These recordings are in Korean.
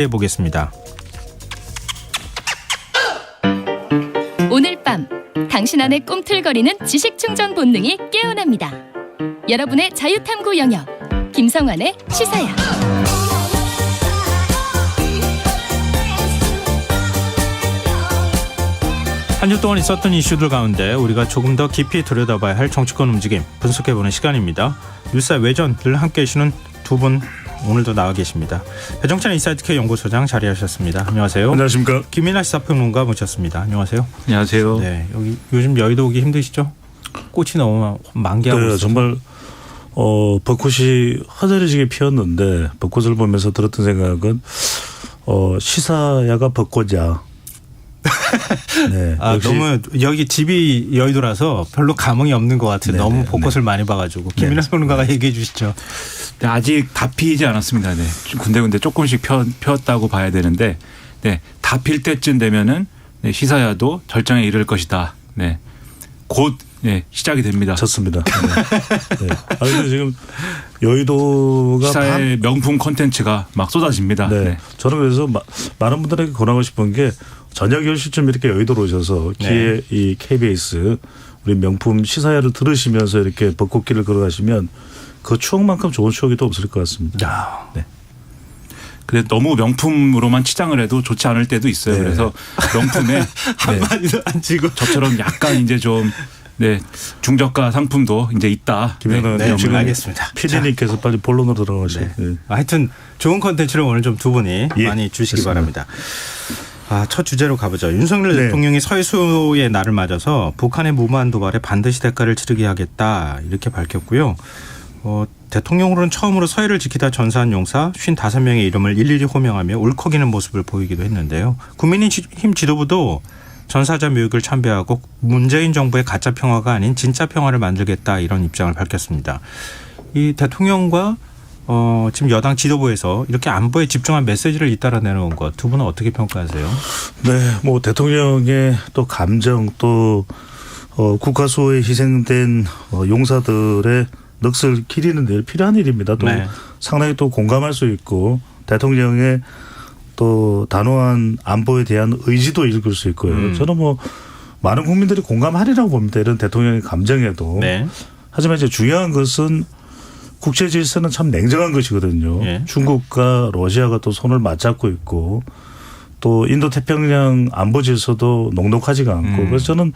해보겠습니다. 오늘 밤 당신 안의 꿈틀거리는 지식 충전 본능이 깨어납니다. 여러분의 자유탐구 영역 김성환의 시사야. 한 주 동안 있었던 이슈들 가운데 우리가 조금 더 깊이 들여다봐야 할 정치권 움직임 분석해보는 시간입니다. 뉴스 외전을 함께해 주시는 두 분 오늘도 나와 계십니다. 배정찬 인사이트K 연구소장 자리하셨습니다. 안녕하세요. 안녕하십니까. 김민하 시사평론가 모셨습니다. 안녕하세요. 안녕하세요. 네, 여기 요즘 여의도 오기 힘드시죠? 꽃이 너무 만개하고 있어요. 정말 벚꽃이 허드레지게 피었는데 벚꽃을 보면서 들었던 생각은 시사야가 벚꽃이야. 네, 너무 여기 집이 여의도라서 별로 감흥이 없는 것 같아요. 너무 벚꽃을 많이 봐가지고. 김민하 평론가가 얘기해 주시죠. 네, 아직 다 피지 않았습니다. 네, 군데군데 조금씩 폈다고 봐야 되는데, 네, 다 필 때쯤 되면은 시사야도 절정에 이를 것이다. 네, 곧 시작이 됩니다. 좋습니다. 네. 네. 지금 여의도가 시사의 명품 콘텐츠가 막 쏟아집니다. 네. 네. 저는 그래서 많은 분들에게 권하고 싶은 게 저녁 10시쯤 이렇게 여의도로 오셔서 기에 이 KBS 우리 명품 시사야를 들으시면서 이렇게 벚꽃길을 걸어가시면 그 추억만큼 좋은 추억이 또 없을 것 같습니다. 네. 근데 너무 명품으로만 치장을 해도 좋지 않을 때도 있어요. 네. 그래서 명품에 한마디도 안 치고 저처럼 약간 이제 좀 중저가 상품도 이제 있다. 김현아 지금 알겠습니다. PD님께서 빨리 본론으로 들어가시죠. 네. 하여튼 좋은 컨텐츠를 오늘 좀 두 분이 많이 주시기 됐습니다. 바랍니다. 첫 주제로 가보죠. 윤석열 대통령이 서해수의 날을 맞아서 북한의 무모한 도발에 반드시 대가를 치르게 하겠다 이렇게 밝혔고요. 대통령으로는 처음으로 서해를 지키다 전사한 용사 55명의 이름을 일일이 호명하며 울컥이는 모습을 보이기도 했는데요. 국민의힘 지도부도 전사자 묘역을 참배하고 문재인 정부의 가짜 평화가 아닌 진짜 평화를 만들겠다 이런 입장을 밝혔습니다. 이 대통령과 지금 여당 지도부에서 이렇게 안보에 집중한 메시지를 잇따라 내놓은 것 두 분은 어떻게 평가하세요? 네, 뭐 대통령의 또 감정 또 국가 수호에 희생된 용사들의 넋을 기리는 데 필요한 일입니다. 또 상당히 또 공감할 수 있고 대통령의 또 단호한 안보에 대한 의지도 읽을 수 있고요. 저는 뭐 많은 국민들이 공감하리라고 봅니다. 이런 대통령의 감정에도. 하지만 이제 중요한 것은 국제 질서는 참 냉정한 것이거든요. 중국과 러시아가 또 손을 맞잡고 있고 또 인도 태평양 안보 질서도 녹록하지가 않고 그래서 저는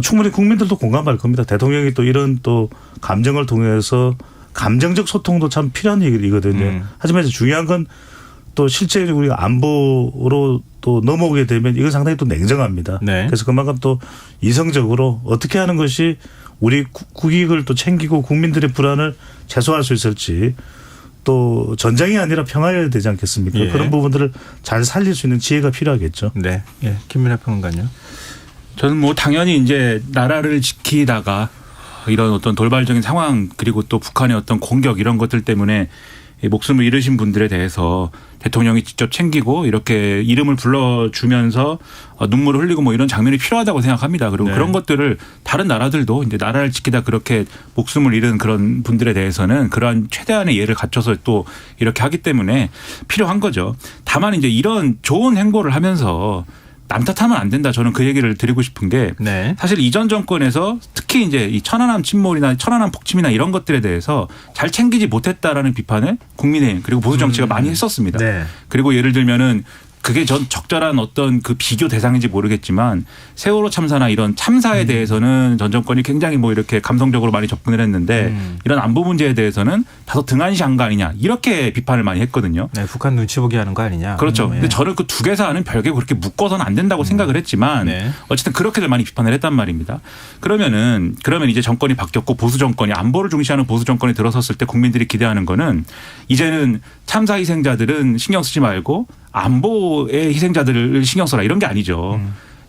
충분히 국민들도 공감할 겁니다. 대통령이 또 이런 또 감정을 통해서 감정적 소통도 참 필요한 얘기거든요. 하지만 이제 중요한 건 또 실제 우리가 안보로 또 넘어오게 되면 이건 상당히 또 냉정합니다. 그래서 그만큼 또 이성적으로 어떻게 하는 것이 우리 국익을 또 챙기고 국민들의 불안을 최소화할 수 있을지 또 전쟁이 아니라 평화여야 되지 않겠습니까? 그런 부분들을 잘 살릴 수 있는 지혜가 필요하겠죠. 네. 김민하 평론가요. 저는 뭐 당연히 이제 나라를 지키다가 이런 어떤 돌발적인 상황 그리고 또 북한의 어떤 공격 이런 것들 때문에 목숨을 잃으신 분들에 대해서 대통령이 직접 챙기고 이렇게 이름을 불러주면서 눈물을 흘리고 뭐 이런 장면이 필요하다고 생각합니다. 그리고 그런 것들을 다른 나라들도 이제 나라를 지키다 그렇게 목숨을 잃은 그런 분들에 대해서는 그러한 최대한의 예를 갖춰서 또 이렇게 하기 때문에 필요한 거죠. 다만 이제 이런 좋은 행보를 하면서 남 탓하면 안 된다. 저는 그 얘기를 드리고 싶은 게 사실 이전 정권에서 특히 이제 이 천안함 침몰이나 천안함 폭침이나 이런 것들에 대해서 잘 챙기지 못했다라는 비판을 국민의힘 그리고 보수 정치가 많이 했었습니다. 그리고 예를 들면은 그게 전 적절한 어떤 그 비교 대상인지 모르겠지만 세월호 참사나 이런 참사에 대해서는 전 정권이 굉장히 뭐 이렇게 감성적으로 많이 접근을 했는데 이런 안보 문제에 대해서는 다소 등한시한 거 아니냐 이렇게 비판을 많이 했거든요. 북한 눈치 보기 하는 거 아니냐. 그렇죠. 근데 저는 그 두 개 사안은 별개 그렇게 묶어서는 안 된다고 생각을 했지만 어쨌든 그렇게들 많이 비판을 했단 말입니다. 그러면 이제 정권이 바뀌었고 보수 정권이 안보를 중시하는 보수 정권이 들어섰을 때 국민들이 기대하는 거는 이제는 참사 희생자들은 신경 쓰지 말고 안보의 희생자들을 신경 써라 이런 게 아니죠.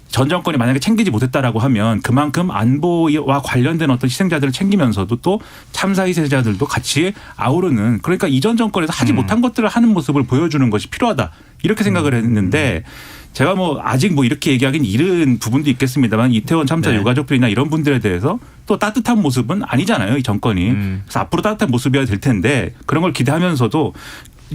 전 정권이 만약에 챙기지 못했다라고 하면 그만큼 안보와 관련된 어떤 희생자들을 챙기면서도 또 참사 희생자들도 같이 아우르는 그러니까 이전 정권에서 하지 못한 것들을 하는 모습을 보여주는 것이 필요하다 이렇게 생각을 했는데 제가 뭐 아직 뭐 이렇게 얘기하기는 이른 부분도 있겠습니다만 이태원 참사 유가족들이나 이런 분들에 대해서 또 따뜻한 모습은 아니잖아요 이 정권이. 그래서 앞으로 따뜻한 모습이어야 될 텐데 그런 걸 기대하면서도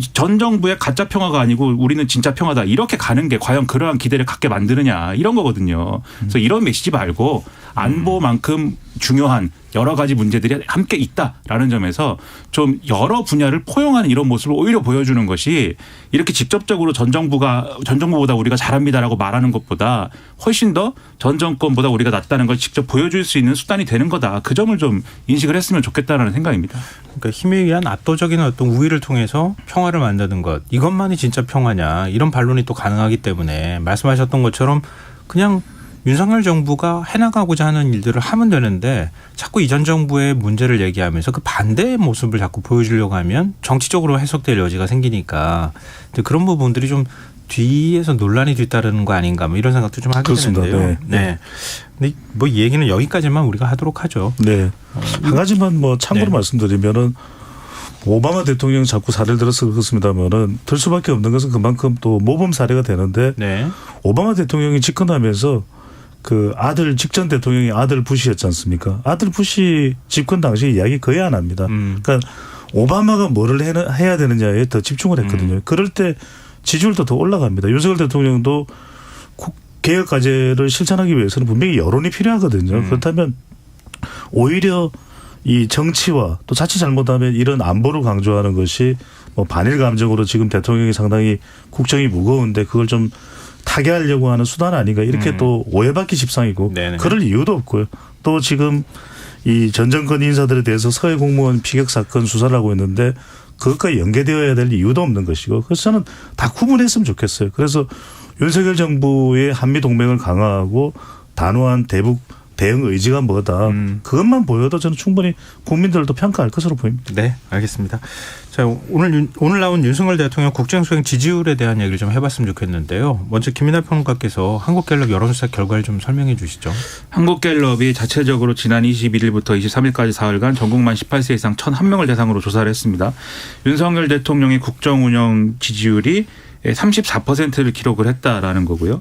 전 정부의 가짜 평화가 아니고 우리는 진짜 평화다 이렇게 가는 게 과연 그러한 기대를 갖게 만드느냐 이런 거거든요. 그래서 이런 메시지 말고 안보만큼 중요한 여러 가지 문제들이 함께 있다라는 점에서 좀 여러 분야를 포용하는 이런 모습을 오히려 보여주는 것이 이렇게 직접적으로 전 정부보다 우리가 잘합니다라고 말하는 것보다 훨씬 더 전 정권보다 우리가 낫다는 걸 직접 보여줄 수 있는 수단이 되는 거다. 그 점을 좀 인식을 했으면 좋겠다라는 생각입니다. 그러니까 힘에 의한 압도적인 어떤 우위를 통해서 평화를 만드는 것 이것만이 진짜 평화냐 이런 반론이 또 가능하기 때문에 말씀하셨던 것처럼 그냥 윤석열 정부가 해나가고자 하는 일들을 하면 되는데 자꾸 이전 정부의 문제를 얘기하면서 그 반대의 모습을 자꾸 보여주려고 하면 정치적으로 해석될 여지가 생기니까 그런 부분들이 좀 뒤에서 논란이 뒤따르는 거 아닌가 뭐 이런 생각도 좀 하게 그렇습니다. 되는데요. 네. 근데 뭐 이 얘기는 여기까지만 우리가 하도록 하죠. 네. 한 가지만 뭐 참고로 네. 말씀드리면은 오바마 대통령 자꾸 사례를 들어서 그렇습니다만은 들 수밖에 없는 것은 그만큼 또 모범 사례가 되는데 네. 오바마 대통령이 집권하면서 그 아들 직전 대통령이 아들 부시였지 않습니까? 아들 부시 집권 당시 이야기 거의 안 합니다. 그러니까 오바마가 뭐를 해야 되느냐에 더 집중을 했거든요. 그럴 때 지지율도 더 올라갑니다. 윤석열 대통령도 개혁 과제를 실천하기 위해서는 분명히 여론이 필요하거든요. 그렇다면 오히려 이 정치와 또 자칫 잘못하면 이런 안보를 강조하는 것이 뭐 반일 감정으로 지금 대통령이 상당히 국정이 무거운데 그걸 좀 타개하려고 하는 수단 아닌가 이렇게 또 오해받기 십상이고 네네. 그럴 이유도 없고요. 또 지금 이 전 정권 인사들에 대해서 서해 공무원 피격 사건 수사를 하고 있는데 그것과 연계되어야 될 이유도 없는 것이고 그래서 저는 다 구분했으면 좋겠어요. 그래서 윤석열 정부의 한미 동맹을 강화하고 단호한 대북 대응 의지가 뭐다. 그것만 보여도 저는 충분히 국민들도 평가할 것으로 보입니다. 네, 알겠습니다. 자, 오늘 나온 윤석열 대통령 국정수행 지지율에 대한 얘기를 좀 해봤으면 좋겠는데요. 먼저 김민하 평론가께서 한국갤럽 여론조사 결과를 좀 설명해 주시죠. 한국갤럽이 자체적으로 지난 21일부터 23일까지 4일간 전국만 18세 이상 1,001명을 대상으로 조사를 했습니다. 윤석열 대통령의 국정운영 지지율이 34%를 기록을 했다라는 거고요.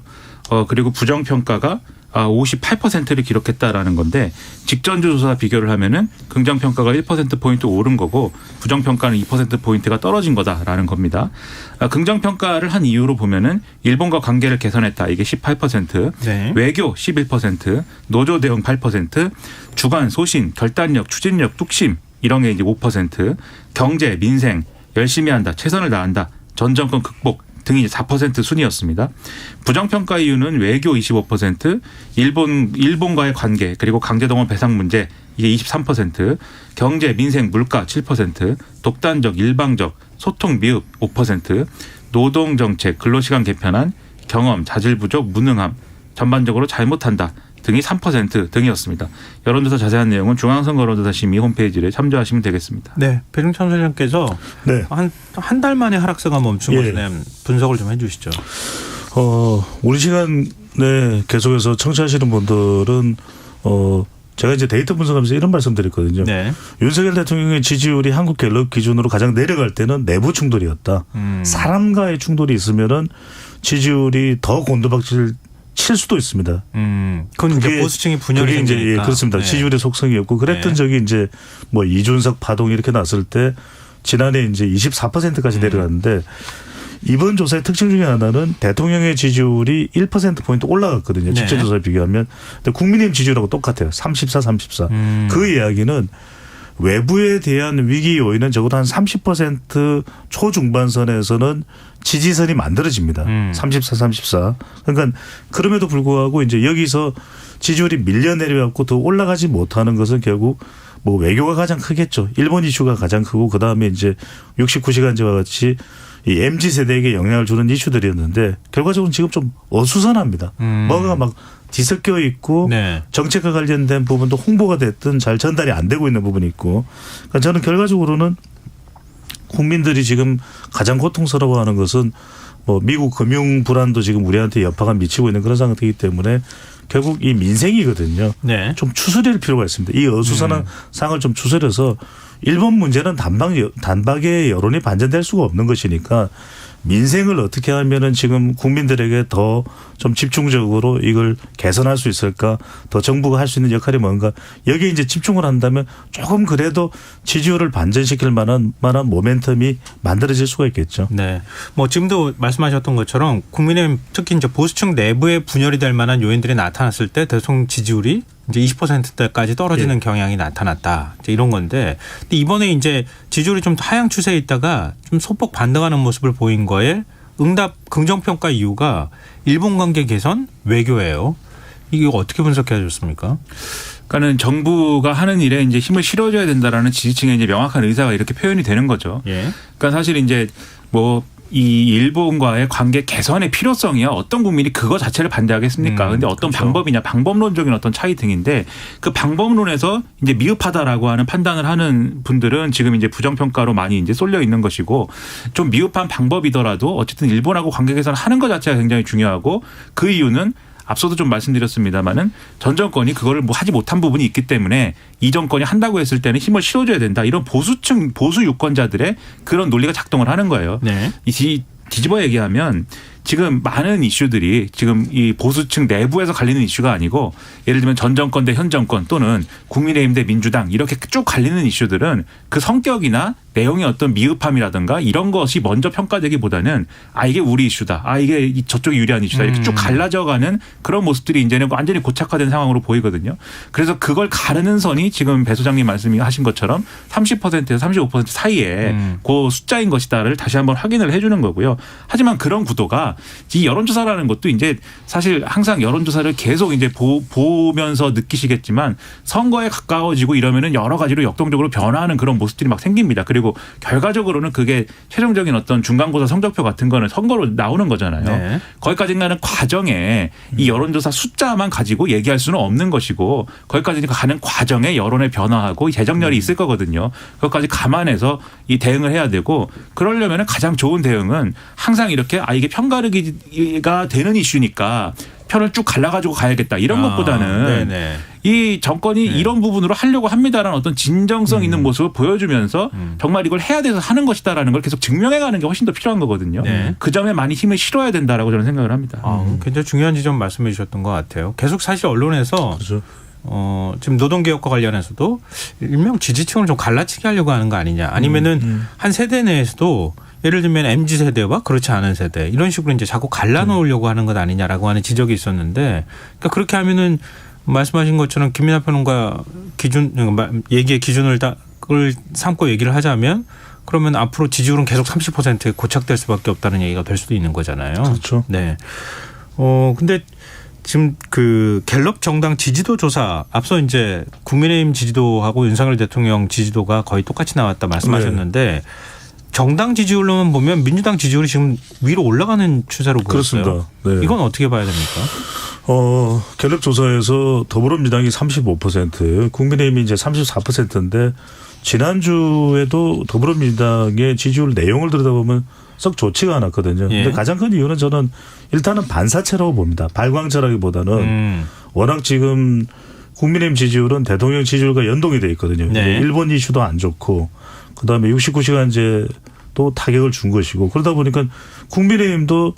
그리고 부정평가가 58%를 기록했다라는 건데 직전주 조사 비교를 하면은 긍정평가가 1%포인트 오른 거고 부정평가는 2%포인트가 떨어진 거다라는 겁니다. 긍정평가를 한 이유로 보면은 일본과 관계를 개선했다. 이게 18%, 네. 외교 11%, 노조 대응 8%, 주관, 소신, 결단력, 추진력, 뚝심 이런 게 이제 5%, 경제, 민생, 열심히 한다, 최선을 다한다, 전 정권 극복 등이 4% 순이었습니다. 부정평가 이유는 외교 25%, 일본과의 관계 그리고 강제동원 배상 문제 이게 23%, 경제, 민생, 물가 7%, 독단적, 일방적, 소통 미흡 5%, 노동정책, 근로시간 개편안, 경험, 자질 부족, 무능함, 전반적으로 잘못한다 등이 3% 등이었습니다. 여론조사 자세한 내용은 중앙선거 여론조사 심의 홈페이지를 참조하시면 되겠습니다. 네, 배종찬 소장께서 네. 한 달 만에 하락세가 멈춘 것에 대한 분석을 좀 해주시죠. 우리 시간에 계속해서 청취하시는 분들은 제가 이제 데이터 분석하면서 이런 말씀드렸거든요. 네. 윤석열 대통령의 지지율이 한국갤럽 기준으로 가장 내려갈 때는 내부 충돌이었다. 사람과의 충돌이 있으면은 지지율이 더 곤두박질 칠 수도 있습니다. 그건 이제 보수층이 분열이 그게 이제 생기니까. 그렇습니다. 네. 지지율의 속성이었고 그랬던 네. 적이 이제 뭐 이준석 파동 이렇게 났을 때 지난해 이제 24%까지 내려갔는데 이번 조사의 특징 중에 하나는 대통령의 지지율이 1%포인트 올라갔거든요. 네. 직전 조사에 비교하면. 근데 국민의힘 지지율하고 똑같아요. 34, 34. 그 이야기는 외부에 대한 위기 요인은 적어도 한 30% 초중반선에서는 지지선이 만들어집니다. 34, 34. 그러니까 그럼에도 불구하고 이제 여기서 지지율이 밀려 내려갖고 더 올라가지 못하는 것은 결국 뭐 외교가 가장 크겠죠. 일본 이슈가 가장 크고 그다음에 이제 69시간제와 같이 이 MZ세대에게 영향을 주는 이슈들이었는데 결과적으로 지금 좀 어수선합니다. 뭐가 막 뒤섞여 있고 네. 정책과 관련된 부분도 홍보가 됐든 잘 전달이 안 되고 있는 부분이 있고 그러니까 저는 결과적으로는 국민들이 지금 가장 고통스러워하는 것은 뭐 미국 금융 불안도 지금 우리한테 여파가 미치고 있는 그런 상태이기 때문에 결국 이 민생이거든요. 네. 좀 추스릴 필요가 있습니다. 이 어수선한 상을 좀 추스려서 일본 문제는 단박에 여론이 반전될 수가 없는 것이니까 민생을 어떻게 하면은 지금 국민들에게 더 좀 집중적으로 이걸 개선할 수 있을까, 더 정부가 할 수 있는 역할이 뭔가, 여기에 이제 집중을 한다면 조금 그래도 지지율을 반전시킬 만한 모멘텀이 만들어질 수가 있겠죠. 네. 뭐 지금도 말씀하셨던 것처럼 국민의힘 특히 이제 보수층 내부에 분열이 될 만한 요인들이 나타났을 때 대통령 지지율이 이제 20%대까지 떨어지는 경향이 나타났다. 이제 이런 건데, 근데 이번에 이제 지지율이 좀 하향 추세에 있다가 좀 소폭 반등하는 모습을 보인 거에 응답 긍정평가 이유가 일본 관계 개선, 외교예요. 이게 어떻게 분석해야 좋습니까? 그러니까는 정부가 하는 일에 이제 힘을 실어줘야 된다라는 지지층의 이제 명확한 의사가 이렇게 표현이 되는 거죠. 예. 그러니까 사실 이제 뭐 이 일본과의 관계 개선의 필요성이야 어떤 국민이 그거 자체를 반대하겠습니까? 근데 어떤 그렇죠. 방법이냐, 방법론적인 어떤 차이 등인데 그 방법론에서 이제 미흡하다라고 하는 판단을 하는 분들은 지금 이제 부정평가로 많이 이제 쏠려 있는 것이고, 좀 미흡한 방법이더라도 어쨌든 일본하고 관계 개선을 하는 것 자체가 굉장히 중요하고, 그 이유는 앞서도 좀 말씀드렸습니다마는 전 정권이 그거를 뭐 하지 못한 부분이 있기 때문에 이 정권이 한다고 했을 때는 힘을 실어줘야 된다. 이런 보수층, 보수 유권자들의 그런 논리가 작동을 하는 거예요. 네. 뒤집어 얘기하면 지금 많은 이슈들이 지금 이 보수층 내부에서 갈리는 이슈가 아니고, 예를 들면 전 정권 대 현 정권 또는 국민의힘 대 민주당 이렇게 쭉 갈리는 이슈들은 그 성격이나 내용의 어떤 미흡함이라든가 이런 것이 먼저 평가되기보다는 이게 우리 이슈다. 이게 저쪽이 유리한 이슈다. 이렇게 쭉 갈라져가는 그런 모습들이 이제는 완전히 고착화된 상황으로 보이거든요. 그래서 그걸 가르는 선이 지금 배 소장님 말씀하신 것처럼 30%에서 35% 사이에 그 숫자인 것이다를 다시 한번 확인을 해 주는 거고요. 하지만 그런 구도가 이 여론조사라는 것도 이제 사실 항상 여론조사를 계속 이제 보면서 느끼시겠지만 선거에 가까워지고 이러면은 여러 가지로 역동적으로 변화하는 그런 모습들이 막 생깁니다. 그리고 결과적으로는 그게 최종적인 어떤 중간고사 성적표 같은 거는 선거로 나오는 거잖아요. 네. 거기까지 가는 과정에 이 여론조사 숫자만 가지고 얘기할 수는 없는 것이고, 거기까지 가는 과정에 여론의 변화하고 재정렬이 있을 거거든요. 그것까지 감안해서 이 대응을 해야 되고, 그러려면 가장 좋은 대응은 항상 이렇게 이게 편가르기가 되는 이슈니까 편을 쭉 갈라가지고 가야겠다 이런 것보다는 이 정권이 이런 부분으로 하려고 합니다라는 어떤 진정성 있는 모습을 보여주면서 정말 이걸 해야 돼서 하는 것이다라는 걸 계속 증명해가는 게 훨씬 더 필요한 거거든요. 그 점에 많이 힘을 실어야 된다라고 저는 생각을 합니다. 굉장히 중요한 지점 말씀해 주셨던 것 같아요. 계속 사실 언론에서 그렇죠. 지금 노동개혁과 관련해서도 일명 지지층을 좀 갈라치게 하려고 하는 거 아니냐, 아니면은 한 세대 내에서도 예를 들면 MZ세대와 그렇지 않은 세대 이런 식으로 이제 자꾸 갈라놓으려고 하는 것 아니냐라고 하는 지적이 있었는데, 그러니까 그렇게 하면은 말씀하신 것처럼 김민하 평론가 얘기의 기준을 삼고 얘기를 하자면, 그러면 앞으로 지지율은 계속 30%에 고착될 수밖에 없다는 얘기가 될 수도 있는 거잖아요. 그렇죠. 네. 근데 지금 그 갤럽 정당 지지도 조사, 앞서 이제 국민의힘 지지도하고 윤석열 대통령 지지도가 거의 똑같이 나왔다 말씀하셨는데, 정당 지지율로만 보면 민주당 지지율이 지금 위로 올라가는 추세로 보였어요. 그렇습니다. 네. 이건 어떻게 봐야 됩니까? 갤럽 조사에서 더불어민주당이 35%, 국민의힘이 이제 34%인데, 지난주에도 더불어민주당의 지지율 내용을 들여다보면 썩 좋지가 않았거든요. 그런데 가장 큰 이유는 저는 일단은 반사체라고 봅니다. 발광체라기보다는 워낙 지금 국민의힘 지지율은 대통령 지지율과 연동이 돼 있거든요. 일본 이슈도 안 좋고, 그다음에 69시간제도 타격을 준 것이고, 그러다 보니까 국민의힘도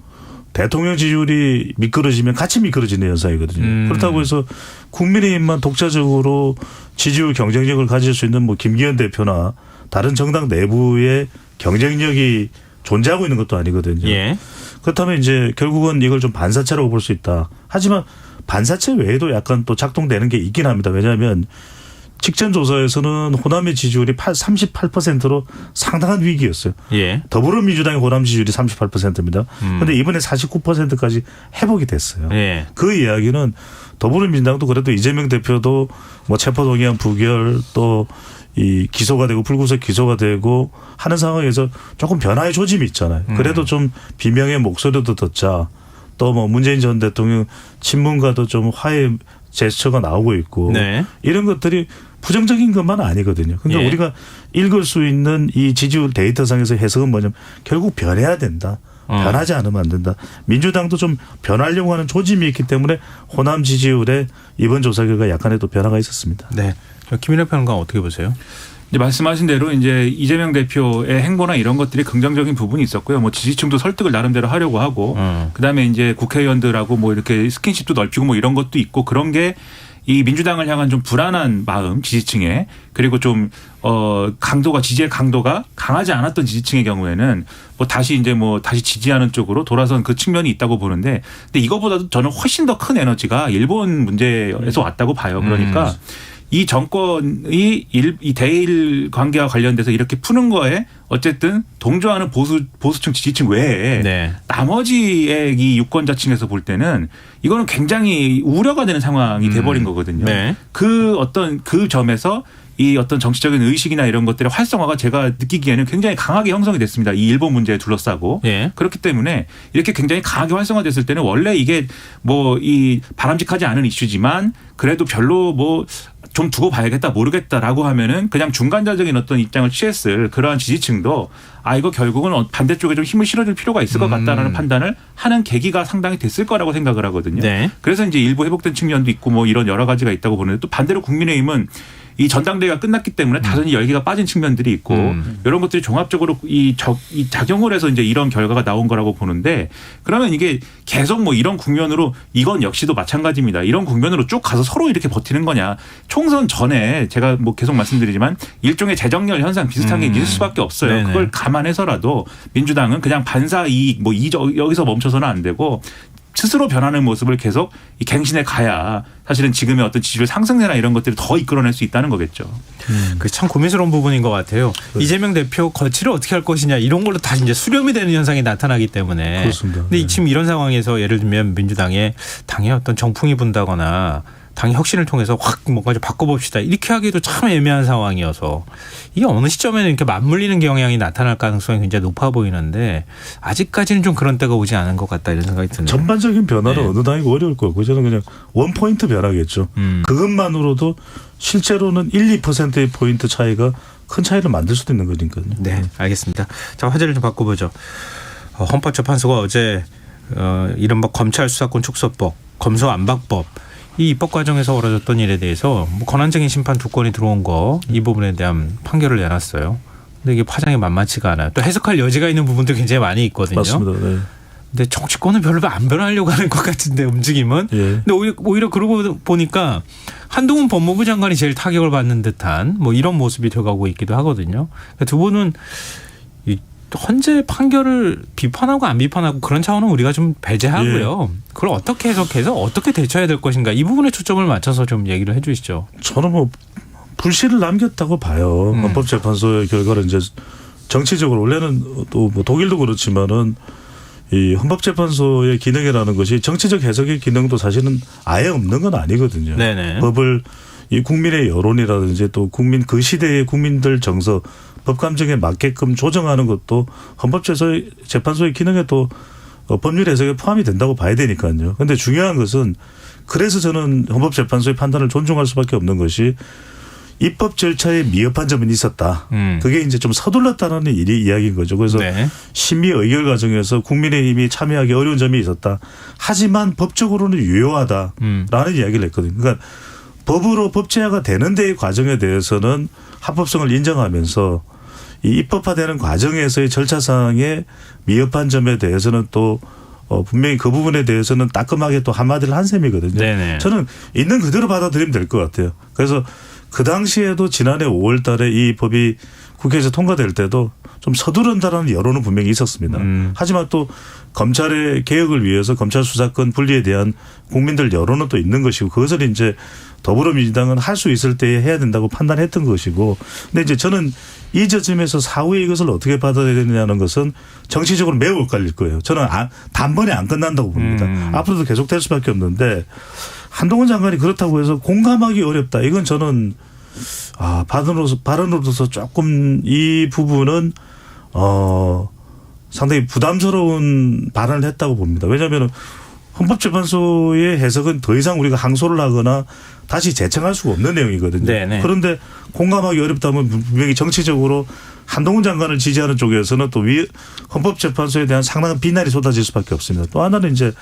대통령 지지율이 미끄러지면 같이 미끄러지는 현상이거든요. 그렇다고 해서 국민의힘만 독자적으로 지지율 경쟁력을 가질 수 있는 뭐 김기현 대표나 다른 정당 내부의 경쟁력이 존재하고 있는 것도 아니거든요. 그렇다면 이제 결국은 이걸 좀 반사체라고 볼 수 있다. 하지만 반사체 외에도 약간 또 작동되는 게 있긴 합니다. 왜냐하면 직전 조사에서는 호남의 지지율이 38%로 상당한 위기였어요. 더불어민주당의 호남 지지율이 38%입니다. 그런데 이번에 49%까지 회복이 됐어요. 그 이야기는 더불어민주당도 그래도 이재명 대표도 뭐 체포동의안 부결 또 이 기소가 되고 불구속 기소가 되고 하는 상황에서 조금 변화의 조짐이 있잖아요. 그래도 좀 비명의 목소리도 듣자. 또 뭐 문재인 전 대통령 친문과도 좀 화해 제스처가 나오고 있고 이런 것들이 부정적인 것만 아니거든요. 그러니까 우리가 읽을 수 있는 이 지지율 데이터상에서 해석은 뭐냐면 결국 변해야 된다. 변하지 않으면 안 된다. 민주당도 좀 변하려고 하는 조짐이 있기 때문에 호남 지지율에 이번 조사 결과 약간의 또 변화가 있었습니다. 네. 김민하 평론가 어떻게 보세요? 이제 말씀하신 대로 이제 이재명 대표의 행보나 이런 것들이 긍정적인 부분이 있었고요. 뭐 지지층도 설득을 나름대로 하려고 하고 그다음에 이제 국회의원들하고 뭐 이렇게 스킨십도 넓히고 뭐 이런 것도 있고 그런 게 이 민주당을 향한 좀 불안한 마음 지지층에 그리고 좀 강도가 지지의 강도가 강하지 않았던 지지층의 경우에는 뭐 다시 지지하는 쪽으로 돌아선 그 측면이 있다고 보는데 근데 이거보다도 저는 훨씬 더 큰 에너지가 일본 문제에서 왔다고 봐요. 그러니까 이 정권이 이 대일 관계와 관련돼서 이렇게 푸는 거에 어쨌든 동조하는 보수층 지지층 외에 네. 나머지의 이 유권자층에서 볼 때는 이거는 굉장히 우려가 되는 상황이 돼버린 거거든요. 네. 그 점에서 이 어떤 정치적인 의식이나 이런 것들의 활성화가 제가 느끼기에는 굉장히 강하게 형성이 됐습니다. 이 일본 문제에 둘러싸고. 예. 그렇기 때문에 이렇게 굉장히 강하게 활성화됐을 때는 원래 이게 뭐 이 바람직하지 않은 이슈지만 그래도 별로 뭐 좀 두고 봐야겠다 모르겠다라고 하면은 그냥 중간자적인 어떤 입장을 취했을 그러한 지지층도 이거 결국은 반대쪽에 좀 힘을 실어줄 필요가 있을 것 같다라는 판단을 하는 계기가 상당히 됐을 거라고 생각을 하거든요. 네. 그래서 이제 일부 회복된 측면도 있고 뭐 이런 여러 가지가 있다고 보는데 또 반대로 국민의힘은 이 전당대회가 끝났기 때문에 다소히 열기가 빠진 측면들이 있고 이런 것들이 종합적으로 이 작용을 해서 이제 이런 결과가 나온 거라고 보는데 그러면 이게 계속 뭐 이런 국면으로 이건 역시도 마찬가지입니다. 이런 국면으로 쭉 가서 서로 이렇게 버티는 거냐. 총선 전에 제가 뭐 계속 말씀드리지만 일종의 재정렬 현상 비슷한 게 있을 수밖에 없어요. 네네. 그걸 감안해서라도 민주당은 그냥 반사 이익 뭐 여기서 멈춰서는 안 되고 스스로 변하는 모습을 계속 갱신해 가야 사실은 지금의 어떤 지지율 상승세나 이런 것들을 더 이끌어낼 수 있다는 거겠죠. 그 참 고민스러운 부분인 것 같아요. 네. 이재명 대표 거취를 어떻게 할 것이냐 이런 걸로 다시 이제 수렴이 되는 현상이 나타나기 때문에. 그렇습니다. 근데 네. 지금 이런 상황에서 예를 들면 민주당의 당의 어떤 정풍이 분다거나 당의 혁신을 통해서 확 뭔가 좀 바꿔봅시다 이렇게 하기도 참 애매한 상황이어서 이게 어느 시점에는 이렇게 맞물리는 경향이 나타날 가능성이 굉장히 높아 보이는데 아직까지는 좀 그런 때가 오지 않은 것 같다 이런 생각이 드네요. 전반적인 변화는 네. 어느 당이고 어려울 거고 저는 그냥 원포인트 변화겠죠. 그것만으로도 실제로는 1, 2%의 포인트 차이가 큰 차이를 만들 수도 있는 거니까요. 네, 알겠습니다. 자, 화제를 좀 바꿔보죠. 헌법재판소가 어제 이른바 검찰 수사권 축소법, 검소안박법 이 입법 과정에서 벌어졌던 일에 대해서 뭐 권한쟁의 심판 2건이 들어온 거 이 부분에 대한 판결을 내놨어요. 근데 이게 파장이 만만치가 않아요. 또 해석할 여지가 있는 부분도 굉장히 많이 있거든요. 맞습니다. 네. 근데 정치권은 별로 안 변하려고 하는 것 같은데 움직임은. 예. 근데 오히려 그러고 보니까 한동훈 법무부 장관이 제일 타격을 받는 듯한 뭐 이런 모습이 돼가고 있기도 하거든요. 그러니까 두 분은 헌재 판결을 비판하고 안 비판하고 그런 차원은 우리가 좀 배제하고요. 그걸 어떻게 해석해서 어떻게 대처해야 될 것인가 이 부분에 초점을 맞춰서 좀 얘기를 해 주시죠. 저는 뭐 불씨를 남겼다고 봐요. 헌법재판소의 결과를 이제 정치적으로 원래는 또 뭐 독일도 그렇지만은 이 헌법재판소의 기능이라는 것이 정치적 해석의 기능도 사실은 아예 없는 건 아니거든요. 네네. 법을 이 국민의 여론이라든지 또 그 시대의 국민들 정서 법 감정에 맞게끔 조정하는 것도 헌법재판소의 기능에 또 법률 해석에 포함이 된다고 봐야 되니까요. 그런데 중요한 것은 그래서 저는 헌법재판소의 판단을 존중할 수밖에 없는 것이 입법 절차에 미흡한 점은 있었다. 그게 이제 좀 서둘렀다는 이야기인 거죠. 그래서 네. 심의 의결 과정에서 국민의힘이 참여하기 어려운 점이 있었다. 하지만 법적으로는 유효하다라는 이야기를 했거든요. 그러니까 법으로 법제화가 되는 데의 과정에 대해서는 합법성을 인정하면서 이 입법화되는 과정에서의 절차상의 미흡한 점에 대해서는 또 분명히 그 부분에 대해서는 따끔하게 또 한마디를 한 셈이거든요. 네네. 저는 있는 그대로 받아들이면 될 것 같아요. 그래서 그 당시에도 지난해 5월 달에 이 법이 국회에서 통과될 때도 좀 서두른다라는 여론은 분명히 있었습니다. 하지만 또 검찰의 개혁을 위해서 검찰 수사권 분리에 대한 국민들 여론은 또 있는 것이고 그것을 이제 더불어민주당은 할 수 있을 때 해야 된다고 판단했던 것이고 근데 이제 저는 이 저점에서 사후에 이것을 어떻게 받아들여야 되느냐는 것은 정치적으로 매우 엇갈릴 거예요. 저는 단번에 안 끝난다고 봅니다. 앞으로도 계속될 수밖에 없는데 한동훈 장관이 그렇다고 해서 공감하기 어렵다. 이건 저는 발언으로서 조금 이 부분은 상당히 부담스러운 발언을 했다고 봅니다. 왜냐하면 헌법재판소의 해석은 더 이상 우리가 항소를 하거나 다시 재청할 수가 없는 내용이거든요. 네네. 그런데 공감하기 어렵다면 분명히 정치적으로 한동훈 장관을 지지하는 쪽에서는 또 헌법재판소에 대한 상당한 비난이 쏟아질 수밖에 없습니다. 또 하나는 이제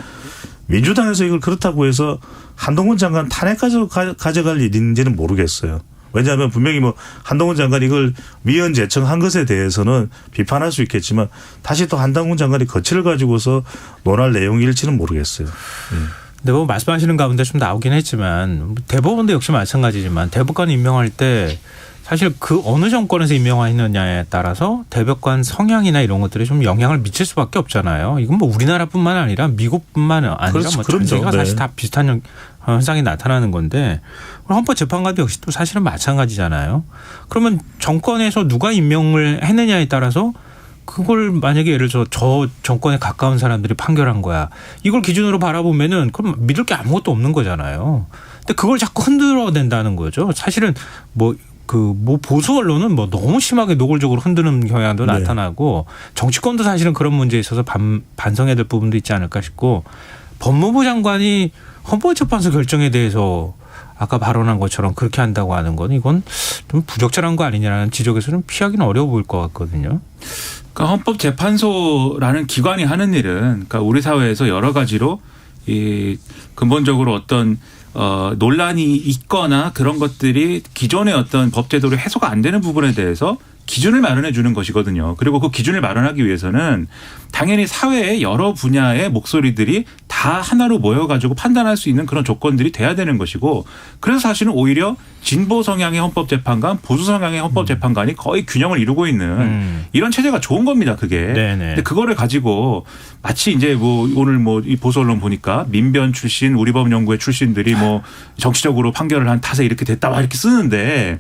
민주당에서 이걸 그렇다고 해서 한동훈 장관 탄핵까지 가져갈 일인지는 모르겠어요. 왜냐하면 분명히 뭐 한동훈 장관이 이걸 위헌 제청한 것에 대해서는 비판할 수 있겠지만 다시 또 한동훈 장관이 거취를 가지고서 논할 내용일지는 모르겠어요. 근데 뭐 말씀하시는 가운데 좀 나오긴 했지만 대법원도 역시 마찬가지지만 대법관 임명할 때 사실 그 어느 정권에서 임명했느냐에 따라서 대법관 성향이나 이런 것들이 좀 영향을 미칠 수밖에 없잖아요. 이건 뭐 우리나라뿐만 아니라 미국뿐만 아니라 그렇죠. 뭐 전 세계가 네. 사실 다 비슷한 현상이 나타나는 건데 헌법재판관도 역시 또 사실은 마찬가지잖아요. 그러면 정권에서 누가 임명을 했느냐에 따라서 그걸 만약에 예를 들어 저 정권에 가까운 사람들이 판결한 거야. 이걸 기준으로 바라보면은 그럼 믿을 게 아무것도 없는 거잖아요. 근데 그걸 자꾸 흔들어댄다는 거죠. 사실은 뭐 보수 언론은 뭐 너무 심하게 노골적으로 흔드는 경향도 네. 나타나고 정치권도 사실은 그런 문제에 있어서 반성해야 될 부분도 있지 않을까 싶고 법무부 장관이 헌법재판소 결정에 대해서 아까 발언한 것처럼 그렇게 한다고 하는 건 이건 좀 부적절한 거 아니냐라는 지적에서는 피하기는 어려워 보일 것 같거든요. 그러니까 헌법재판소라는 기관이 하는 일은 그러니까 우리 사회에서 여러 가지로 이 근본적으로 어떤 논란이 있거나 그런 것들이 기존의 어떤 법제도로 해소가 안 되는 부분에 대해서 기준을 마련해 주는 것이거든요. 그리고 그 기준을 마련하기 위해서는 당연히 사회의 여러 분야의 목소리들이 다 하나로 모여가지고 판단할 수 있는 그런 조건들이 돼야 되는 것이고 그래서 사실은 오히려 진보 성향의 헌법재판관, 보수 성향의 헌법재판관이 거의 균형을 이루고 있는 이런 체제가 좋은 겁니다. 그게. 네네. 근데 그거를 가지고 마치 이제 뭐 오늘 뭐 이 보수 언론 보니까 민변 출신, 우리법연구회 출신들이 뭐 정치적으로 판결을 한 탓에 이렇게 됐다 막 이렇게 쓰는데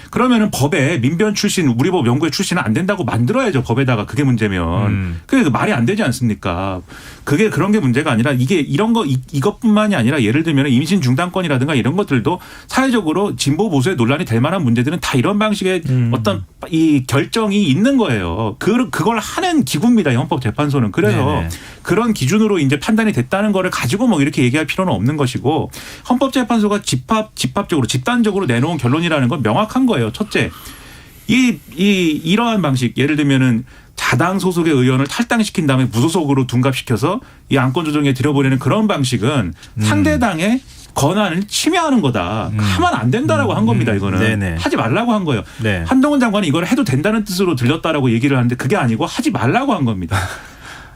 그러면은 법에 민변 출신, 우리법 연구회 출신은 안 된다고 만들어야죠. 법에다가 그게 문제면. 그게 말이 안 되지 않습니까? 그게 그런 게 문제가 아니라 이게 이런 거 이것뿐만이 아니라 예를 들면 임신 중단권이라든가 이런 것들도 사회적으로 진보 보수의 논란이 될 만한 문제들은 다 이런 방식의 어떤 이 결정이 있는 거예요. 그걸 하는 기구입니다. 이 헌법재판소는. 그래서 네네. 그런 기준으로 이제 판단이 됐다는 거를 가지고 뭐 이렇게 얘기할 필요는 없는 것이고 헌법재판소가 집합적으로 집단적으로 내놓은 결론이라는 건 명확한 거예요. 첫째, 이러한 방식 예를 들면은 자당 소속의 의원을 탈당시킨 다음에 무소속으로 둔갑시켜서 이 안건 조정에 들여보내는 그런 방식은 상대당의 권한을 침해하는 거다. 하면 안 된다라고 한 겁니다. 이거는. 네네. 하지 말라고 한 거예요. 네. 한동훈 장관이 이걸 해도 된다는 뜻으로 들렸다라고 얘기를 하는데 그게 아니고 하지 말라고 한 겁니다.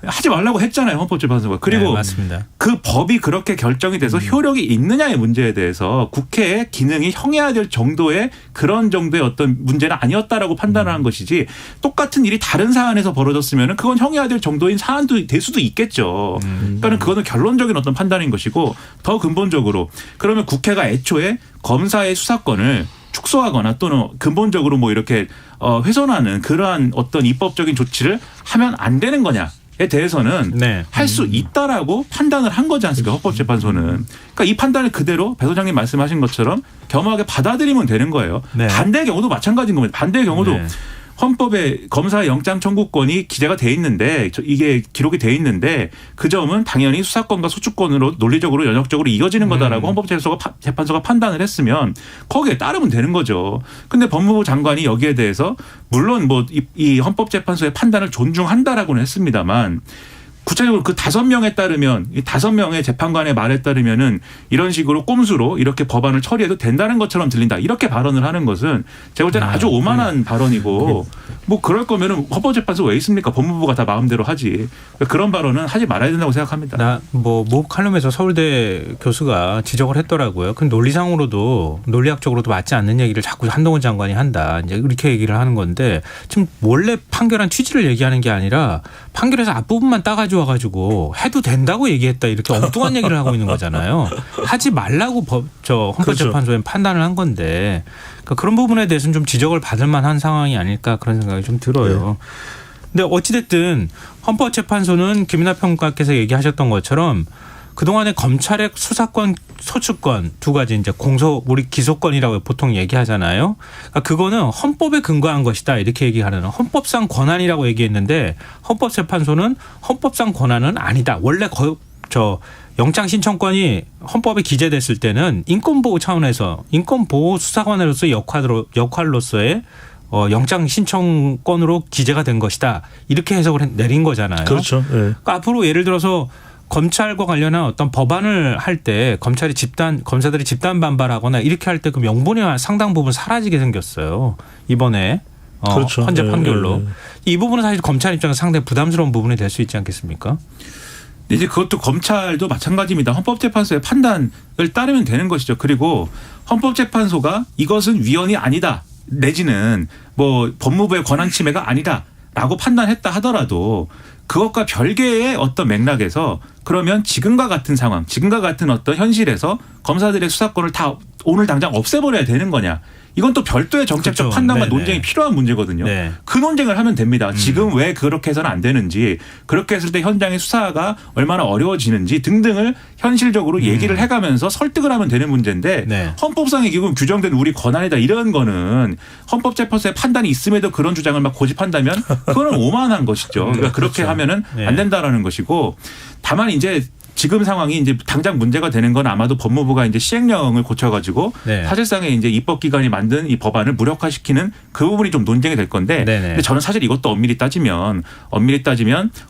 하지 말라고 했잖아요. 헌법재판소가. 그리고 네, 맞습니다. 그 법이 그렇게 결정이 돼서 효력이 있느냐의 문제에 대해서 국회의 기능이 형해야 될 정도의 그런 정도의 어떤 문제는 아니었다라고 판단을 한 것이지 똑같은 일이 다른 사안에서 벌어졌으면 그건 형해야 될 정도인 사안도 될 수도 있겠죠. 그러니까 그거는 결론적인 어떤 판단인 것이고 더 근본적으로 그러면 국회가 애초에 검사의 수사권을 축소하거나 또는 근본적으로 뭐 이렇게 훼손하는 그러한 어떤 입법적인 조치를 하면 안 되는 거냐. 에 대해서는 네. 할 수 있다라고 판단을 한 거지 않습니까? 헌법재판소는. 그러니까 이 판단을 그대로 배 소장님 말씀하신 것처럼 겸허하게 받아들이면 되는 거예요. 네. 반대의 경우도 마찬가지인 겁니다. 반대의 경우도 네. 헌법에 검사의 영장 청구권이 기재가 돼 있는데 이게 기록이 돼 있는데 그 점은 당연히 수사권과 소추권으로 논리적으로 연역적으로 이어지는 거다라고 헌법재판소가 판단을 했으면 거기에 따르면 되는 거죠. 근데 법무부 장관이 여기에 대해서 물론 뭐 이 헌법재판소의 판단을 존중한다라고는 했습니다만 구체적으로 그 5명에 따르면 이 5명의 재판관의 말에 따르면은 이런 식으로 꼼수로 이렇게 법안을 처리해도 된다는 것처럼 들린다. 이렇게 발언을 하는 것은 제가 볼 때는 아주 오만한 발언이고 뭐 그럴 거면은 헌법재판소 왜 있습니까? 법무부가 다 마음대로 하지. 그런 발언은 하지 말아야 된다고 생각합니다. 모 칼럼에서 서울대 교수가 지적을 했더라고요. 그 논리상으로도 논리학적으로도 맞지 않는 얘기를 자꾸 한동훈 장관이 한다. 이제 이렇게 얘기를 하는 건데 지금 원래 판결한 취지를 얘기하는 게 아니라 판결에서 앞부분만 따가지고 와가지고 해도 된다고 얘기했다 이렇게 엉뚱한 얘기를 하고 있는 거잖아요. 하지 말라고 헌법재판소에 그렇죠. 판단을 한 건데 그러니까 그런 부분에 대해서는 좀 지적을 받을 만한 상황이 아닐까 그런 생각이 좀 들어요. 근데 어찌됐든 헌법재판소는 김이나 평론가께서 얘기하셨던 것처럼 그동안에 검찰의 수사권, 소추권 두 가지 이제 우리 기소권이라고 보통 얘기하잖아요. 그러니까 그거는 헌법에 근거한 것이다 이렇게 얘기하는 헌법상 권한이라고 얘기했는데 헌법재판소는 헌법상 권한은 아니다. 원래 영장 신청권이 헌법에 기재됐을 때는 인권보호 차원에서 인권보호 수사관으로서의 역할로서의 영장 신청권으로 기재가 된 것이다. 이렇게 해석을 내린 거잖아요. 그렇죠. 네. 그러니까 앞으로 예를 들어서 검찰과 관련한 어떤 법안을 할 때 검사들이 집단 반발하거나 이렇게 할 때 그 명분이 상당 부분 사라지게 생겼어요. 이번에 그렇죠. 헌재 판결로. 이 부분은 사실 검찰 입장에서 상당히 부담스러운 부분이 될 수 있지 않겠습니까? 이제 그것도 검찰도 마찬가지입니다. 헌법재판소의 판단을 따르면 되는 것이죠. 그리고 헌법재판소가 이것은 위헌이 아니다. 내지는 뭐 법무부의 권한 침해가 아니다라고 판단했다 하더라도 그것과 별개의 어떤 맥락에서 그러면 지금과 같은 상황, 지금과 같은 어떤 현실에서 검사들의 수사권을 다 오늘 당장 없애버려야 되는 거냐. 이건 또 별도의 정책적 그렇죠. 판단과 네네. 논쟁이 필요한 문제거든요. 네. 그 논쟁을 하면 됩니다. 지금 왜 그렇게 해서는 안 되는지, 그렇게 했을 때 현장의 수사가 얼마나 어려워지는지 등등을 현실적으로 얘기를 해가면서 설득을 하면 되는 문제인데 네. 헌법상에 지금 규정된 우리 권한이다 이런 거는 헌법재판소의 판단이 있음에도 그런 주장을 막 고집한다면 그거는 오만한 것이죠. 그러니까 그렇게 그렇죠. 하면은 네. 안 된다라는 것이고, 다만 이제 지금 상황이 이제 당장 문제가 되는 건 아마도 법무부가 이제 시행령을 고쳐가지고 네. 사실상의 이제 입법기관이 만든 이 법안을 무력화시키는 그 부분이 좀 논쟁이 될 건데, 네네. 근데 저는 사실 이것도 엄밀히 따지면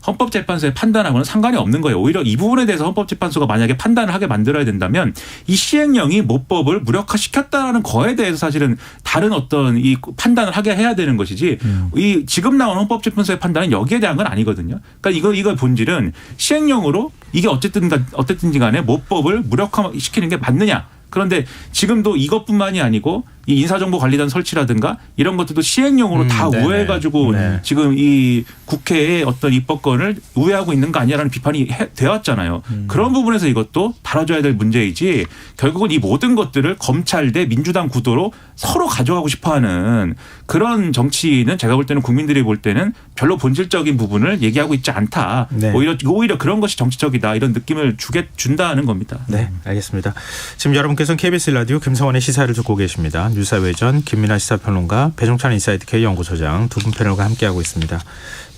헌법재판소의 판단하고는 상관이 없는 거예요. 오히려 이 부분에 대해서 헌법재판소가 만약에 판단을 하게 만들어야 된다면 이 시행령이 모법을 무력화시켰다라는 거에 대해서 사실은 다른 어떤 이 판단을 하게 해야 되는 것이지, 이 지금 나온 헌법재판소의 판단은 여기에 대한 건 아니거든요. 그러니까 이거 본질은 시행령으로 이게 어쨌든지 간에 모법을 무력화시키는 게 맞느냐. 그런데 지금도 이것뿐만이 아니고 이 인사정보관리단 설치라든가 이런 것들도 시행령으로 다 네네. 우회해가지고 네. 지금 이 국회의 어떤 입법권을 우회하고 있는 거 아니냐라는 비판이 되었잖아요. 그런 부분에서 이것도 다뤄줘야 될 문제이지, 결국은 이 모든 것들을 검찰 대 민주당 구도로 서로 가져가고 싶어하는 그런 정치는 제가 볼 때는, 국민들이 볼 때는 별로 본질적인 부분을 얘기하고 있지 않다. 네. 오히려 그런 것이 정치적이다 이런 느낌을 준다는 겁니다. 네, 알겠습니다. 지금 여러분께서는 KBS 라디오 김성환의 시사를 듣고 계십니다. 뉴사회전 김민아 시사평론가, 배종찬 인사이트 K연구소장 두 분 패널과 함께하고 있습니다.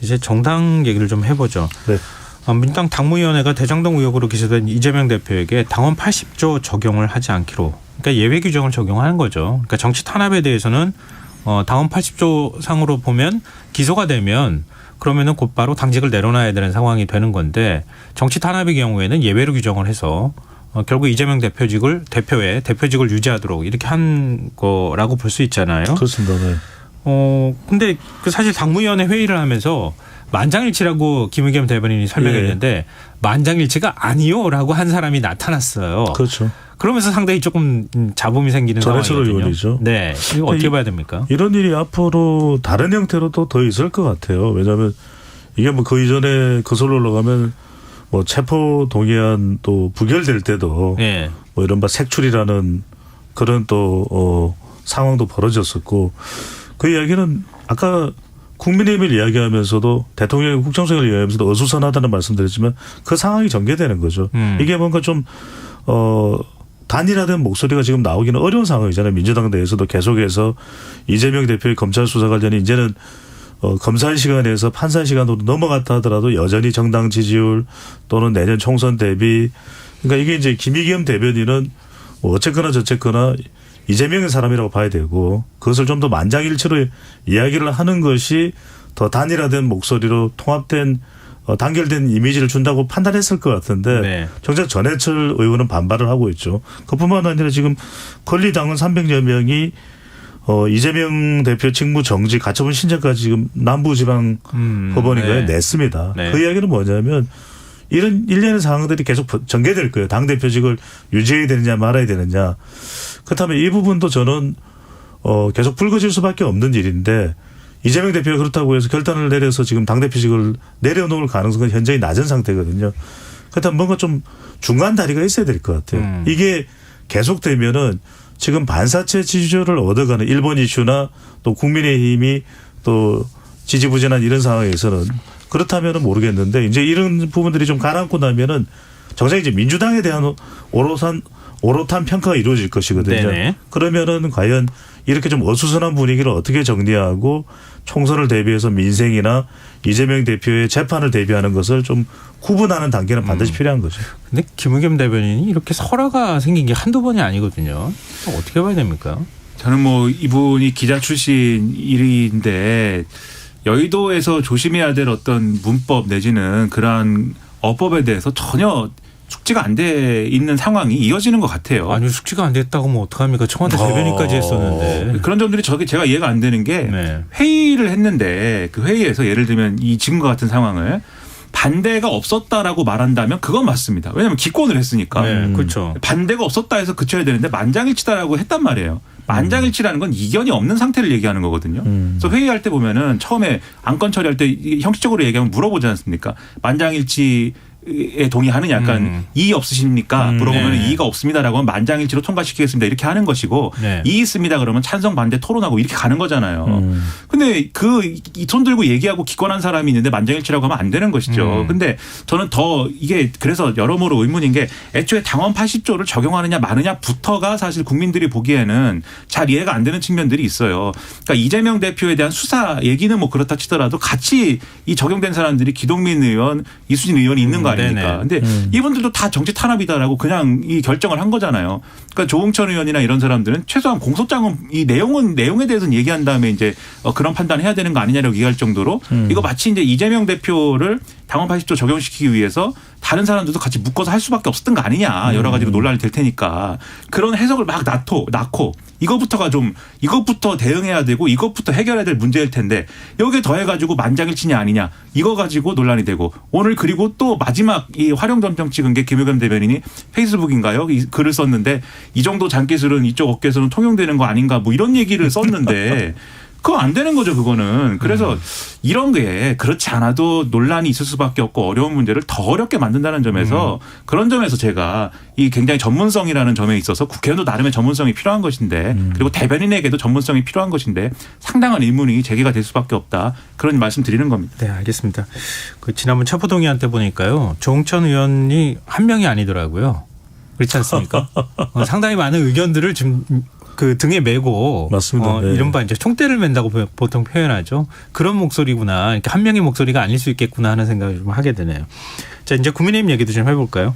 이제 정당 얘기를 좀 해보죠. 네. 민주당 당무위원회가 대장동 의혹으로 기소된 이재명 대표에게 당원 80조 적용을 하지 않기로, 그러니까 예외 규정을 적용하는 거죠. 그러니까 정치 탄압에 대해서는 당원 80조 상으로 보면 기소가 되면 그러면은 곧바로 당직을 내려놔야 되는 상황이 되는 건데, 정치 탄압의 경우에는 예외로 규정을 해서 결국 이재명 대표의 대표직을 유지하도록 이렇게 한 거라고 볼 수 있잖아요. 그렇습니다. 네. 근데 그 사실 당무위원회 회의를 하면서 만장일치라고 김의겸 대변인이 설명했는데 만장일치가 아니요라고 한 사람이 나타났어요. 그렇죠. 그러면서 상당히 조금 잡음이 생기는 전해철 상황이거든요. 의원이죠. 네, 이거 어떻게 봐야 됩니까? 이런 일이 앞으로 다른 형태로도 더 있을 것 같아요. 왜냐하면 이게 뭐 그 이전에 거슬러 올라가면 뭐 체포 동의안 또 부결될 때도 네. 뭐 이런 색출이라는 그런 또 상황도 벌어졌었고, 그 이야기는 아까 국민의힘을 이야기하면서도 대통령의 국정수행을 이야기하면서도 어수선하다는 말씀드렸지만 그 상황이 전개되는 거죠. 이게 뭔가 좀 단일화된 목소리가 지금 나오기는 어려운 상황이잖아요. 민주당 내에서도 계속해서 이재명 대표의 검찰 수사 관련이 이제는 검찰 시간에서 판사 시간으로 넘어갔다 하더라도 여전히 정당 지지율 또는 내년 총선 대비, 그러니까 이게 이제 김의겸 대변인은 뭐 어쨌거나 저쨌거나 이재명의 사람이라고 봐야 되고, 그것을 좀 더 만장일치로 이야기를 하는 것이 더 단일화된 목소리로 통합된 단결된 이미지를 준다고 판단했을 것 같은데, 네. 정작 전해철 의원은 반발을 하고 있죠. 그뿐만 아니라 지금 권리당원 300여 명이 이재명 대표 직무 정지, 가처분 신청까지 지금 남부지방 법원인가에 네. 냈습니다. 네. 그 이야기는 뭐냐면 이런 일련의 상황들이 계속 전개될 거예요. 당대표직을 유지해야 되느냐 말아야 되느냐. 그렇다면 이 부분도 저는 계속 불거질 수밖에 없는 일인데, 이재명 대표가 그렇다고 해서 결단을 내려서 지금 당대표직을 내려놓을 가능성은 현저히 낮은 상태거든요. 그렇다면 뭔가 좀 중간 다리가 있어야 될 것 같아요. 이게 계속되면은 지금 반사체 지지율을 얻어가는 일본 이슈나 또 국민의힘이 또 지지부진한 이런 상황에서는 그렇다면은 모르겠는데, 이제 이런 부분들이 좀 가라앉고 나면은 정작 이제 민주당에 대한 오롯한 평가가 이루어질 것이거든요. 네네. 그러면은 과연 이렇게 좀 어수선한 분위기를 어떻게 정리하고 총선을 대비해서 민생이나 이재명 대표의 재판을 대비하는 것을 좀 구분하는 단계는 반드시 필요한 거죠. 근데 김의겸 대변인이 이렇게 설화가 생긴 게 한두 번이 아니거든요. 어떻게 봐야 됩니까? 저는 뭐 이분이 기자 출신 일인데 여의도에서 조심해야 될 어떤 문법 내지는 그러한 어법에 대해서 전혀 숙지가 안 돼 있는 상황이 이어지는 것 같아요. 아니 숙지가 안 됐다고 뭐 어떡합니까? 청와대 대변인까지 했었는데. 그런 점들이 제가 이해가 안 되는 게 네. 회의를 했는데 그 회의에서 예를 들면 이 지금과 같은 상황을 반대가 없었다라고 말한다면 그건 맞습니다. 왜냐하면 기권을 했으니까. 네, 그렇죠. 반대가 없었다 해서 그쳐야 되는데 만장일치다라고 했단 말이에요. 만장일치라는 건 이견이 없는 상태를 얘기하는 거거든요. 그래서 회의할 때 보면은 처음에 안건 처리할 때 형식적으로 얘기하면 물어보지 않습니까? 만장일치에 동의하느냐 약간 이의 없으십니까? 물어보면 네. 이의가 없습니다라고 하면 만장일치로 통과시키겠습니다. 이렇게 하는 것이고 네. 이의 있습니다 그러면 찬성 반대 토론하고 이렇게 가는 거잖아요. 근데 이 손 들고 얘기하고 기권한 사람이 있는데 만장일치라고 하면 안 되는 것이죠. 근데 저는 더 이게 그래서 여러모로 의문인 게 애초에 당원 80조를 적용하느냐 마느냐부터가 사실 국민들이 보기에는 잘 이해가 안 되는 측면들이 있어요. 그러니까 이재명 대표에 대한 수사 얘기는 뭐 그렇다 치더라도 같이 이 적용된 사람들이 기동민 의원, 이수진 의원이 있는 거 아닙니까? 근데 이분들도 다 정치 탄압이다라고 그냥 이 결정을 한 거잖아요. 그러니까 조홍천 의원이나 이런 사람들은 최소한 공소장은 이 내용에 대해서는 얘기한 다음에 이제 그런 판단해야 되는 거 아니냐라고 얘기할 정도로 이거 마치 이제 이재명 대표를 당원 80조 적용시키기 위해서 다른 사람들도 같이 묶어서 할 수밖에 없었던 거 아니냐. 여러 가지로 논란이 될 테니까. 그런 해석을 막 낳고 이것부터 대응해야 되고 이것부터 해결해야 될 문제일 텐데 여기에 더해가지고 만장일치냐 아니냐 이거 가지고 논란이 되고 오늘 그리고 또 마지막 이 활용점정 찍은 게 김의겸 대변인이 페이스북인가요? 이 글을 썼는데 이 정도 장기술은 이쪽 업계에서는 통용되는 거 아닌가 뭐 이런 얘기를 썼는데 그거 안 되는 거죠, 그거는. 그래서 이런 게 그렇지 않아도 논란이 있을 수밖에 없고 어려운 문제를 더 어렵게 만든다는 점에서 그런 점에서 제가 이 굉장히 전문성이라는 점에 있어서 국회의원도 나름의 전문성이 필요한 것인데 그리고 대변인에게도 전문성이 필요한 것인데 상당한 의문이 제기가 될 수밖에 없다. 그런 말씀 드리는 겁니다. 네, 알겠습니다. 그 지난번 첩보동의안 때 보니까요. 조홍천 의원이 한 명이 아니더라고요. 그렇지 않습니까? 상당히 많은 의견들을 지금 그 등에 메고 맞습니다. 네. 이른바 이제 총대를 맨다고 보통 표현하죠. 그런 목소리구나. 이렇게 한 명의 목소리가 아닐 수 있겠구나 하는 생각을 좀 하게 되네요. 자, 이제 국민의힘 얘기도 좀 해볼까요?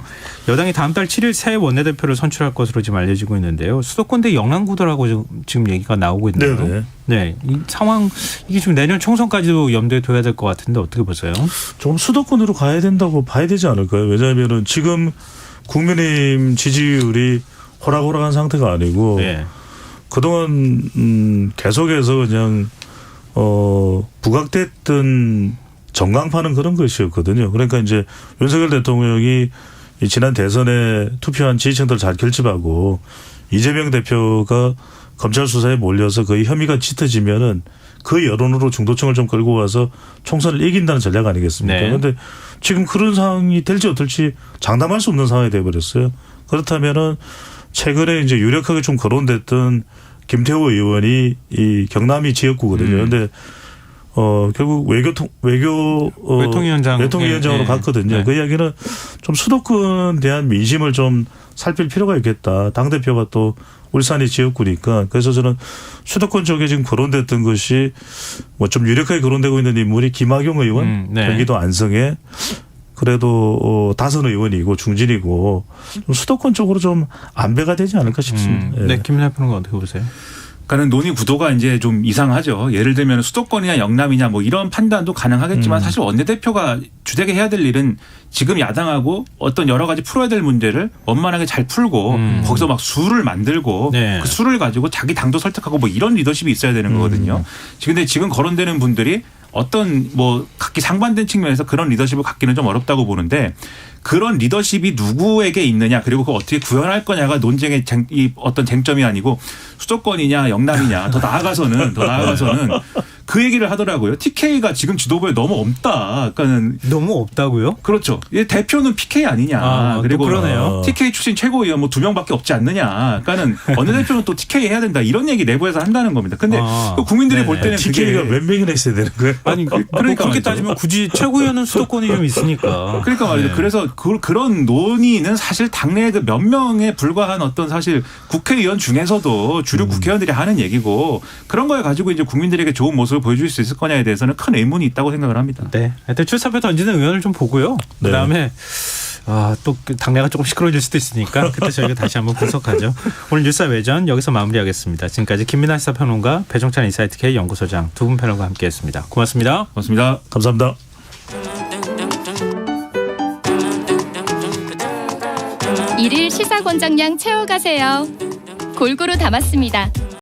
여당이 다음 달 7일 새 원내대표를 선출할 것으로 지금 알려지고 있는데요. 수도권 대 영남구도라고 지금 얘기가 나오고 있는데요. 네네. 네, 이 상황 이게 지금 내년 총선까지도 염두에 둬야 될 것 같은데 어떻게 보세요? 좀 수도권으로 가야 된다고 봐야 되지 않을까요? 왜냐하면은 지금 국민의힘 지지율이 호락호락한 상태가 아니고 네. 그동안 계속해서 그냥 부각됐던 전광파는 그런 것이었거든요. 그러니까 이제 윤석열 대통령이 이 지난 대선에 투표한 지지층들 잘 결집하고 이재명 대표가 검찰 수사에 몰려서 거의 혐의가 짙어지면은 그 여론으로 중도층을 좀 끌고 와서 총선을 이긴다는 전략 아니겠습니까? 그런데 네. 지금 그런 상황이 될지 어떨지 장담할 수 없는 상황이 돼버렸어요. 그렇다면은 최근에 이제 유력하게 좀 거론됐던 김태호 의원이 이 경남이 지역구거든요. 그런데 결국 외통위원장으로 갔거든요. 네. 그 이야기는 좀 수도권에 대한 민심을 좀 살필 필요가 있겠다. 당대표가 또 울산이 지역구니까. 그래서 저는 수도권 쪽에 지금 거론됐던 것이 뭐 좀 유력하게 거론되고 있는 인물이 김학용 의원, 네. 경기도 안성에 그래도 다선 의원이고 중진이고 좀 수도권 쪽으로 좀 안배가 되지 않을까 싶습니다. 네, 김민하 평론가 어떻게 보세요? 그러니까 논의 구도가 이제 좀 이상하죠. 예를 들면 수도권이냐 영남이냐 뭐 이런 판단도 가능하겠지만 사실 원내대표가 주되게 해야 될 일은 지금 야당하고 어떤 여러 가지 풀어야 될 문제를 원만하게 잘 풀고 거기서 막 수를 만들고 네. 그 수를 가지고 자기 당도 설득하고 뭐 이런 리더십이 있어야 되는 거거든요. 근데 지금 거론되는 분들이 어떤 뭐 각기 상반된 측면에서 그런 리더십을 갖기는 좀 어렵다고 보는데 그런 리더십이 누구에게 있느냐 그리고 그걸 어떻게 구현할 거냐가 논쟁의 이 어떤 쟁점이 아니고 수도권이냐 영남이냐 더 나아가서는 그 얘기를 하더라고요. TK가 지금 지도부에 너무 없다. 그러니까는 너무 없다고요? 그렇죠. 대표는 PK 아니냐. 그리고 그러네요. TK 출신 최고위원 뭐 2명밖에 없지 않느냐. 그러니까는 어느 대표는 또 TK 해야 된다. 이런 얘기 내부에서 한다는 겁니다. 근데 국민들이 볼 때는 TK가 몇 명이나 있어야 되는 거예요? 아니 그러니까 그렇게 말이죠. 따지면 굳이 최고위원은 수도권이 좀 있으니까. 그러니까 말이죠. 네. 그래서 그런 논의는 사실 당내 그 몇 명에 불과한 어떤 사실 국회의원 중에서도 주류 국회의원들이 하는 얘기고 그런 거에 가지고 이제 국민들에게 좋은 모습을 보여줄 수 있을 거냐에 대해서는 큰 의문이 있다고 생각을 합니다. 네. 하여튼 출사표 던지는 의원을 좀 보고요. 네. 그다음에 또 당내가 조금 시끄러워질 수도 있으니까 그때 저희가 다시 한번 분석하죠. 오늘 뉴스 외전 여기서 마무리하겠습니다. 지금까지 김민하 시사평론가 배종찬 인사이트 K 연구소장 두 분 패널과 함께했습니다. 고맙습니다. 고맙습니다. 감사합니다. 일일 시사 권장량 채워가세요. 골고루 담았습니다.